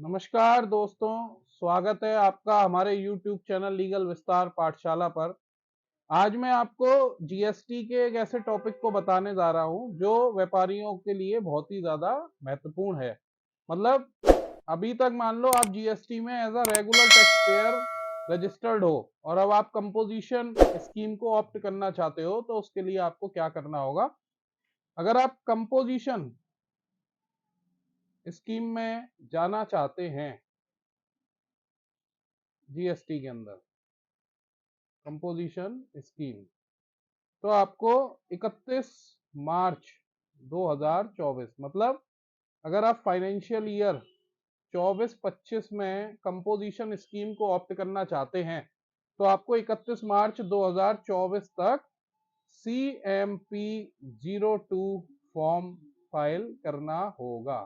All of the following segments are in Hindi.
नमस्कार दोस्तों, स्वागत है आपका हमारे YouTube चैनल लीगल विस्तार पाठशाला पर। आज मैं आपको जीएसटी के एक ऐसे टॉपिक को बताने जा रहा हूं जो व्यापारियों के लिए बहुत ही ज़्यादा महत्वपूर्ण है। मतलब अभी तक मान लो आप जीएसटी में as a regular taxpayer registered हो और अब आप कंपोजिशन स्कीम को ऑप्ट करना चाहते हो, तो उसके लिए आपको क्या करना होगा। अगर आप कंपोजिशन स्कीम में जाना चाहते हैं जीएसटी के अंदर कंपोजिशन स्कीम, तो आपको 31 मार्च 2024 मतलब अगर आप फाइनेंशियल ईयर 24-25 में कंपोजिशन स्कीम को ऑप्ट करना चाहते हैं, तो आपको 31 मार्च 2024 तक CMP 02 फॉर्म फाइल करना होगा।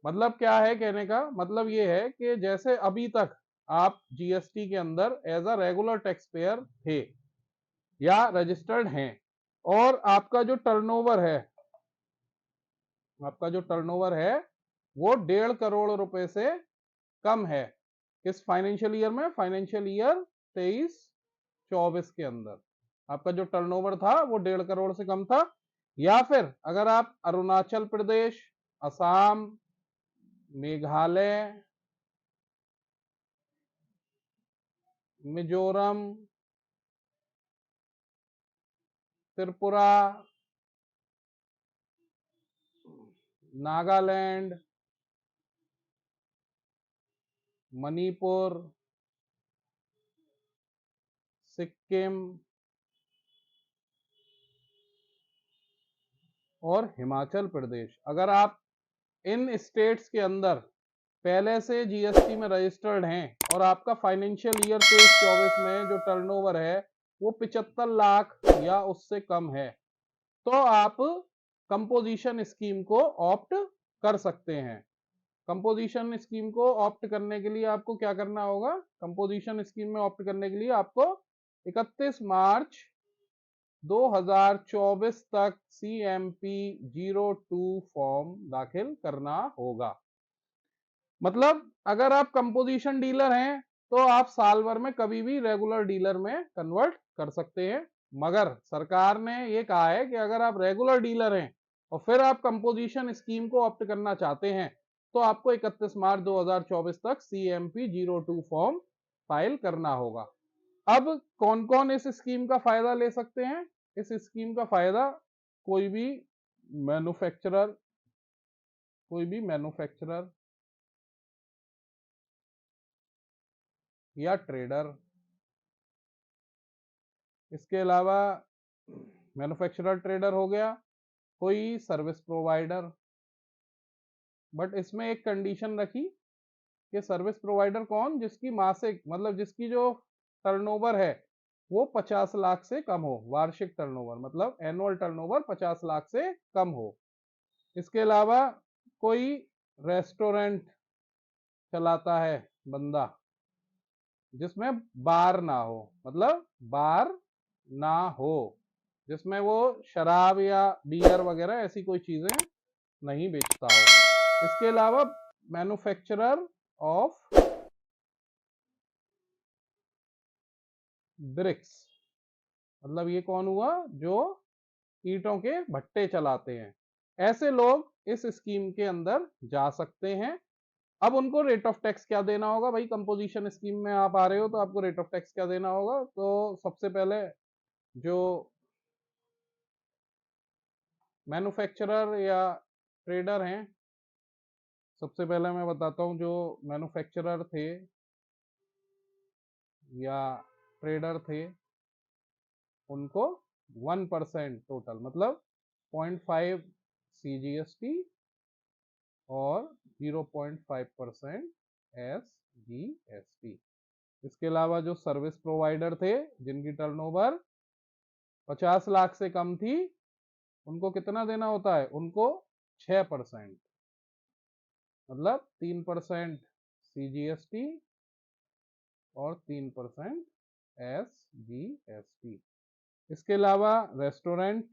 मतलब क्या है, कहने का मतलब ये है कि जैसे अभी तक आप जीएसटी के अंदर as a regular taxpayer थे या रजिस्टर्ड हैं और आपका जो टर्नओवर है वो 1.5 करोड़ रुपए से कम है। किस फाइनेंशियल ईयर में? फाइनेंशियल ईयर 23-24 के अंदर आपका जो टर्नओवर था वो 1.5 करोड़ से कम था। या फिर अगर आप अरुणाचल प्रदेश, असम, मेघालय, मिजोरम, त्रिपुरा, नागालैंड, मणिपुर, सिक्किम और हिमाचल प्रदेश, अगर आप इन स्टेट्स के अंदर पहले से जीएसटी में रजिस्टर्ड हैं और आपका फाइनेंशियल ईयर 23-24 में जो टर्नओवर है वो 75 लाख या उससे कम है, तो आप कंपोजिशन स्कीम को ऑप्ट कर सकते हैं। कंपोजिशन स्कीम को ऑप्ट करने के लिए आपको क्या करना होगा? कंपोजिशन स्कीम में ऑप्ट करने के लिए आपको 31 मार्च 2024 तक CMP 02 फॉर्म दाखिल करना होगा। मतलब अगर आप कंपोजिशन डीलर हैं तो आप साल भर में कभी भी रेगुलर डीलर में कन्वर्ट कर सकते हैं, मगर सरकार ने ये कहा है कि अगर आप रेगुलर डीलर हैं और फिर आप कंपोजिशन स्कीम को ऑप्ट करना चाहते हैं तो आपको 31 मार्च 2024 तक CMP 02 फॉर्म फाइल करना होगा। अब कौन कौन इस स्कीम का फायदा ले सकते हैं? इस स्कीम का फायदा कोई भी मैन्युफैक्चरर कोई भी मैन्युफैक्चरर या ट्रेडर, इसके अलावा मैन्युफैक्चरर ट्रेडर हो गया, कोई सर्विस प्रोवाइडर। बट इसमें एक कंडीशन रखी कि सर्विस प्रोवाइडर कौन? जिसकी मासिक मतलब जिसकी जो टर्नओवर है वो 50 लाख से कम हो, वार्षिक टर्नओवर मतलब एनुअल टर्नओवर 50 लाख से कम हो। इसके अलावा कोई रेस्टोरेंट चलाता है बंदा जिसमें बार ना हो, मतलब बार ना हो जिसमें वो शराब या बियर वगैरह ऐसी कोई चीजें नहीं बेचता हो। इसके अलावा मैन्युफैक्चरर ऑफ ब्रिक्स, मतलब ये कौन हुआ? जो ईंटों के भट्टे चलाते हैं। ऐसे लोग इस स्कीम के अंदर जा सकते हैं। अब उनको रेट ऑफ टैक्स क्या देना होगा भाई? कंपोजिशन स्कीम में आप आ रहे हो तो आपको रेट ऑफ टैक्स क्या देना होगा? तो सबसे पहले जो मैन्युफैक्चरर या ट्रेडर हैं, सबसे पहले मैं बताता हूं, जो मैन्युफैक्चरर थे या ट्रेडर थे उनको 1% टोटल मतलब 0.5 CGST और 0.5% SGST। इसके अलावा जो सर्विस प्रोवाइडर थे जिनकी टर्नओवर 50 लाख से कम थी, उनको कितना देना होता है? उनको 6% मतलब 3% CGST और 3% SGST। इसके अलावा रेस्टोरेंट,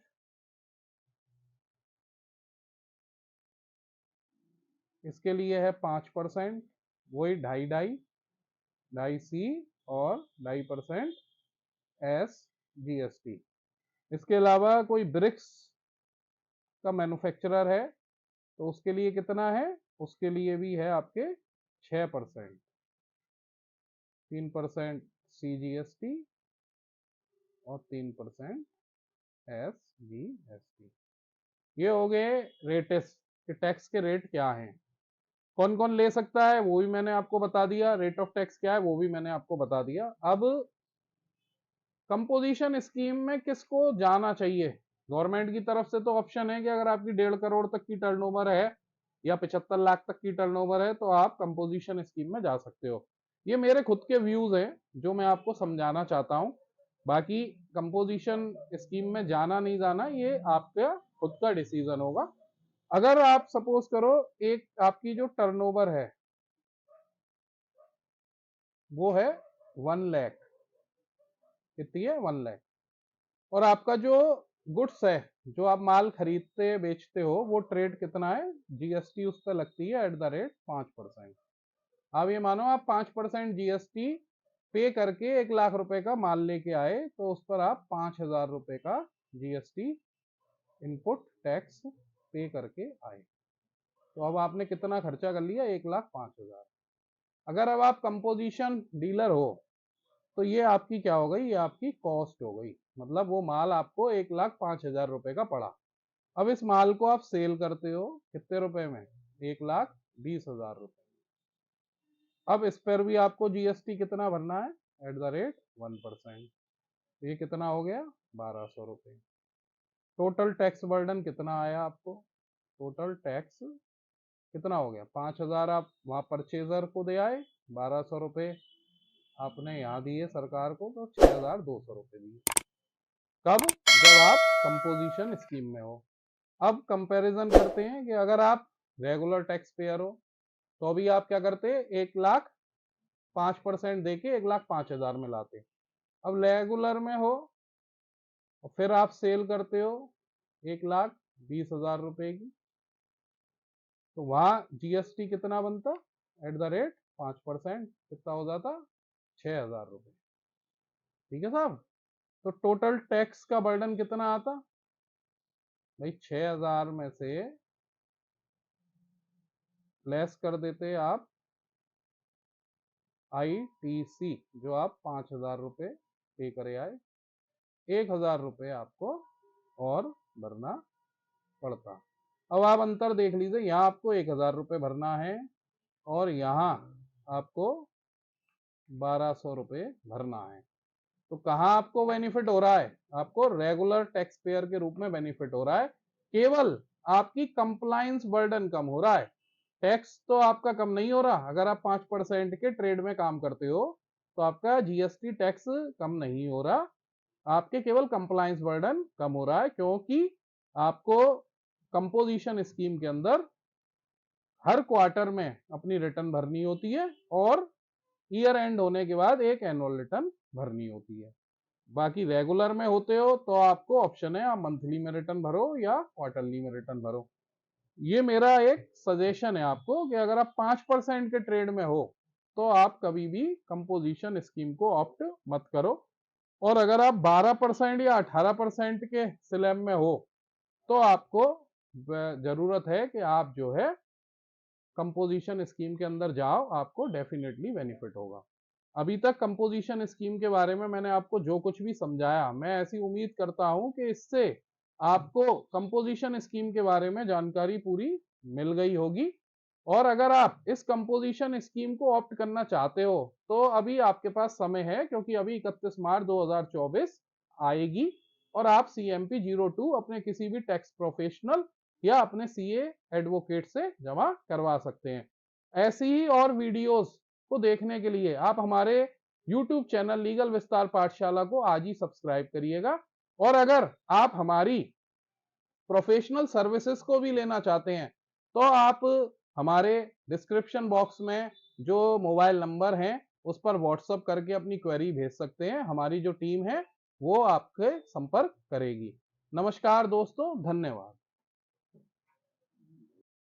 इसके लिए है 5%। वही 2.5 और 2.5% SGST। इसके अलावा कोई ब्रिक्स का मैन्युफैक्चरर है तो उसके लिए कितना है, उसके लिए भी है आपके 6%, 3% CGST और 3% SGST। ये हो गए रेटेस कि टैक्स के रेट क्या हैं, कौन कौन ले सकता है वो भी मैंने आपको बता दिया, रेट ऑफ टैक्स क्या है वो भी मैंने आपको बता दिया। अब कंपोजिशन स्कीम में किसको जाना चाहिए, गवर्नमेंट की तरफ से तो ऑप्शन है कि अगर आपकी 1.5 करोड़ तक की टर्नओवर है या 75 लाख तक की टर्नओवर है तो आप कंपोजिशन स्कीम में जा सकते हो। ये मेरे खुद के व्यूज हैं जो मैं आपको समझाना चाहता हूं, बाकी कंपोजिशन स्कीम में जाना नहीं जाना ये आपका खुद का डिसीजन होगा। अगर आप सपोज करो एक आपकी जो टर्नओवर है वो है 1 लाख, कितनी है 1 लाख, और आपका जो गुड्स है जो आप माल खरीदते बेचते हो वो ट्रेड कितना है, जीएसटी उस पर लगती है @ 5%। अब ये मानो आप 5% जीएसटी पे करके 1 लाख रुपए का माल लेके आए तो उस पर आप 5,000 रुपए का जीएसटी इनपुट टैक्स पे करके आए, तो अब आपने कितना खर्चा कर लिया, 1,05,000। अगर अब आप कंपोजिशन डीलर हो तो ये आपकी क्या हो गई, ये आपकी कॉस्ट हो गई, मतलब वो माल आपको 1,05,000 रुपए का पड़ा। अब इस माल को आप सेल करते हो कितने रुपए में, 1,20,000 रुपए। अब इस पर भी आपको जीएसटी कितना भरना है, @1%। ये कितना हो गया, 1,200 रुपए। टोटल टैक्स बर्डन कितना आया आपको, टोटल टैक्स कितना हो गया, 5,000 आप वहां परचेजर को दे आए, 1,200 रुपए आपने यहाँ दिए सरकार को, तो 6,200 रुपए दिए। कब, जब आप कंपोजिशन स्कीम में हो। अब कंपैरिजन करते हैं कि अगर आप रेगुलर टैक्स पेयर हो तो अभी आप क्या करते, 1,05% दे के 1,05,000 में लाते। अब रेगुलर में हो और फिर आप सेल करते हो 1,20,000 रुपए की, तो वहां जीएसटी कितना बनता, @5%, कितना हो जाता, 6,000 रुपए। ठीक है साहब, तो टोटल टैक्स का बर्डन कितना आता भाई, 6,000 में से लेस कर देते आप आईटीसी जो आप 5,000 रुपए पे करे आए, 1,000 रुपए आपको और भरना पड़ता। अब आप अंतर देख लीजिए, यहाँ आपको 1,000 रुपए भरना है और यहाँ आपको 1,200 रुपए भरना है, तो कहाँ आपको बेनिफिट हो रहा है, आपको रेगुलर टैक्स पेयर के रूप में बेनिफिट हो रहा है, केवल आपकी कंप्लायंस बर्डन कम हो रहा है। टैक्स तो आपका कम नहीं हो रहा, अगर आप 5% के ट्रेड में काम करते हो तो आपका जीएसटी टैक्स कम नहीं हो रहा, आपके केवल कंप्लायंस बर्डन कम हो रहा है, क्योंकि आपको कंपोजिशन स्कीम के अंदर हर क्वार्टर में अपनी रिटर्न भरनी होती है और ईयर एंड होने के बाद एक एनुअल रिटर्न भरनी होती है। बाकी रेगुलर में होते हो तो आपको ऑप्शन है, आप मंथली में रिटर्न भरो या क्वार्टरली में रिटर्न भरो। ये मेरा एक सजेशन है आपको कि अगर आप 5% के ट्रेड में हो तो आप कभी भी कंपोजिशन स्कीम को ऑप्ट मत करो, और अगर आप 12% या 18% के स्लैब में हो तो आपको जरूरत है कि आप जो है कंपोजिशन स्कीम के अंदर जाओ, आपको डेफिनेटली बेनिफिट होगा। अभी तक कंपोजिशन स्कीम के बारे में मैंने आपको जो कुछ भी समझाया, मैं ऐसी उम्मीद करता हूं कि इससे आपको कंपोजिशन स्कीम के बारे में जानकारी पूरी मिल गई होगी। और अगर आप इस कंपोजिशन स्कीम को ऑप्ट करना चाहते हो तो अभी आपके पास समय है, क्योंकि अभी 31 मार्च 2024 आएगी और आप CMP 02 अपने किसी भी टैक्स प्रोफेशनल या अपने सीए एडवोकेट से जमा करवा सकते हैं। ऐसी ही और वीडियोस को देखने के लिए आप हमारे YouTube चैनल लीगल विस्तार पाठशाला को आज ही सब्सक्राइब करिएगा। और अगर आप हमारी प्रोफेशनल सर्विसेज को भी लेना चाहते हैं तो आप हमारे डिस्क्रिप्शन बॉक्स में जो मोबाइल नंबर हैं उस पर व्हाट्सएप करके अपनी क्वेरी भेज सकते हैं, हमारी जो टीम है वो आपके संपर्क करेगी। नमस्कार दोस्तों, धन्यवाद।